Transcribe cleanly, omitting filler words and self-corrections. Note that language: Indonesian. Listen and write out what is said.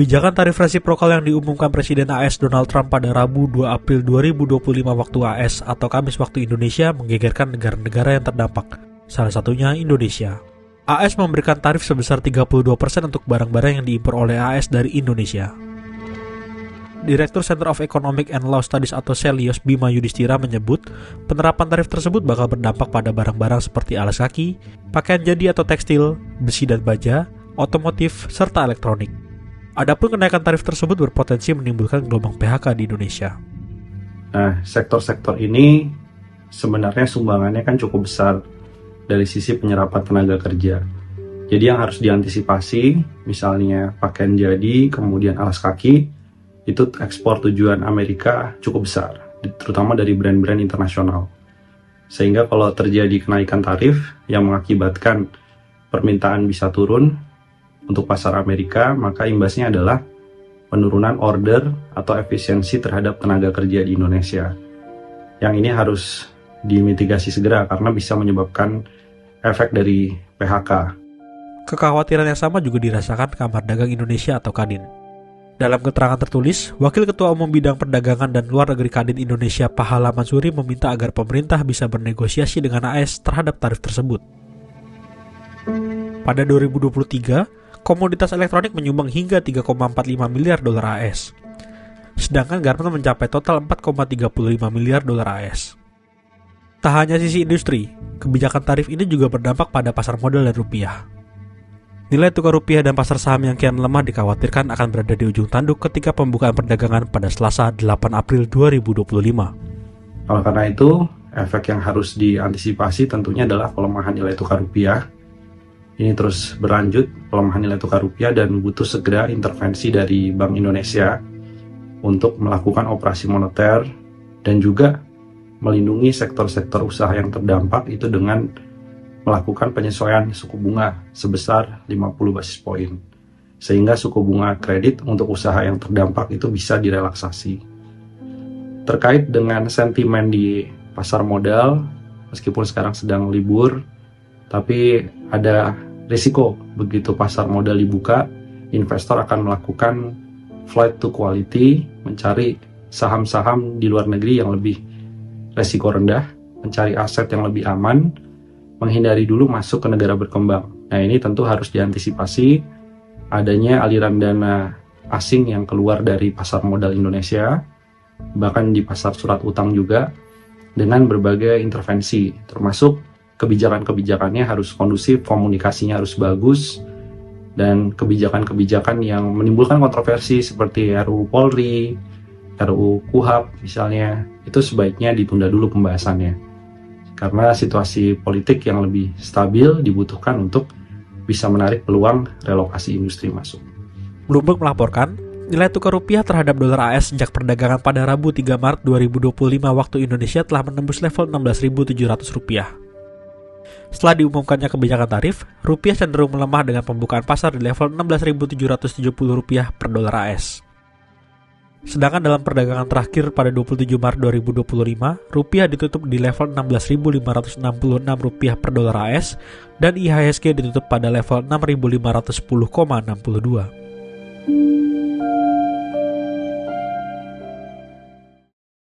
Kebijakan tarif resiprokal yang diumumkan Presiden AS Donald Trump pada Rabu 2 April 2025 waktu AS atau Kamis waktu Indonesia menggegerkan negara-negara yang terdampak, salah satunya Indonesia. AS memberikan tarif sebesar 32% untuk barang-barang yang diimpor oleh AS dari Indonesia. Direktur Center of Economic and Law Studies atau CELIOS Bima Yudhistira menyebut, penerapan tarif tersebut bakal berdampak pada barang-barang seperti alas kaki, pakaian jadi atau tekstil, besi dan baja, otomotif, serta elektronik. Adapun kenaikan tarif tersebut berpotensi menimbulkan gelombang PHK di Indonesia. Nah, sektor-sektor ini sebenarnya sumbangannya kan cukup besar dari sisi penyerapan tenaga kerja. Jadi yang harus diantisipasi, misalnya pakaian jadi, kemudian alas kaki, itu ekspor tujuan Amerika cukup besar, terutama dari brand-brand internasional. Sehingga kalau terjadi kenaikan tarif yang mengakibatkan permintaan bisa turun, untuk pasar Amerika, maka imbasnya adalah penurunan order atau efisiensi terhadap tenaga kerja di Indonesia. Yang ini harus dimitigasi segera karena bisa menyebabkan efek dari PHK. Kekhawatiran yang sama juga dirasakan Kamar Dagang Indonesia atau Kadin. Dalam keterangan tertulis, Wakil Ketua Umum Bidang Perdagangan dan Luar Negeri Kadin Indonesia Pahala Mansuri meminta agar pemerintah bisa bernegosiasi dengan AS terhadap tarif tersebut. Pada 2023, komoditas elektronik menyumbang hingga 3,45 miliar dolar AS. Sedangkan garmen mencapai total 4,35 miliar dolar AS. Tak hanya sisi industri, kebijakan tarif ini juga berdampak pada pasar modal dan rupiah. Nilai tukar rupiah dan pasar saham yang kian lemah dikhawatirkan akan berada di ujung tanduk ketika pembukaan perdagangan pada Selasa 8 April 2025. Karena itu, efek yang harus diantisipasi tentunya adalah pelemahan nilai tukar rupiah. Ini terus berlanjut, pelemahan nilai tukar rupiah, dan butuh segera intervensi dari Bank Indonesia untuk melakukan operasi moneter dan juga melindungi sektor-sektor usaha yang terdampak itu dengan melakukan penyesuaian suku bunga sebesar 50 basis poin. Sehingga suku bunga kredit untuk usaha yang terdampak itu bisa direlaksasi. Terkait dengan sentimen di pasar modal, meskipun sekarang sedang libur, tapi ada risiko begitu pasar modal dibuka, investor akan melakukan flight to quality, mencari saham-saham di luar negeri yang lebih risiko rendah, mencari aset yang lebih aman, menghindari dulu masuk ke negara berkembang. Nah, ini tentu harus diantisipasi adanya aliran dana asing yang keluar dari pasar modal Indonesia, bahkan di pasar surat utang juga, dengan berbagai intervensi, termasuk kebijakan-kebijakannya harus kondusif, komunikasinya harus bagus, dan kebijakan-kebijakan yang menimbulkan kontroversi seperti RUU Polri, RUU KUHAP misalnya, itu sebaiknya ditunda dulu pembahasannya. Karena situasi politik yang lebih stabil dibutuhkan untuk bisa menarik peluang relokasi industri masuk. Bloomberg melaporkan, nilai tukar rupiah terhadap dolar AS sejak perdagangan pada Rabu 3 Maret 2025 waktu Indonesia telah menembus level Rp16.700. Setelah diumumkannya kebijakan tarif, rupiah cenderung melemah dengan pembukaan pasar di level Rp16.770 per dolar AS. Sedangkan dalam perdagangan terakhir pada 27 Maret 2025, rupiah ditutup di level Rp16.566 per dolar AS dan IHSG ditutup pada level 6.510,62.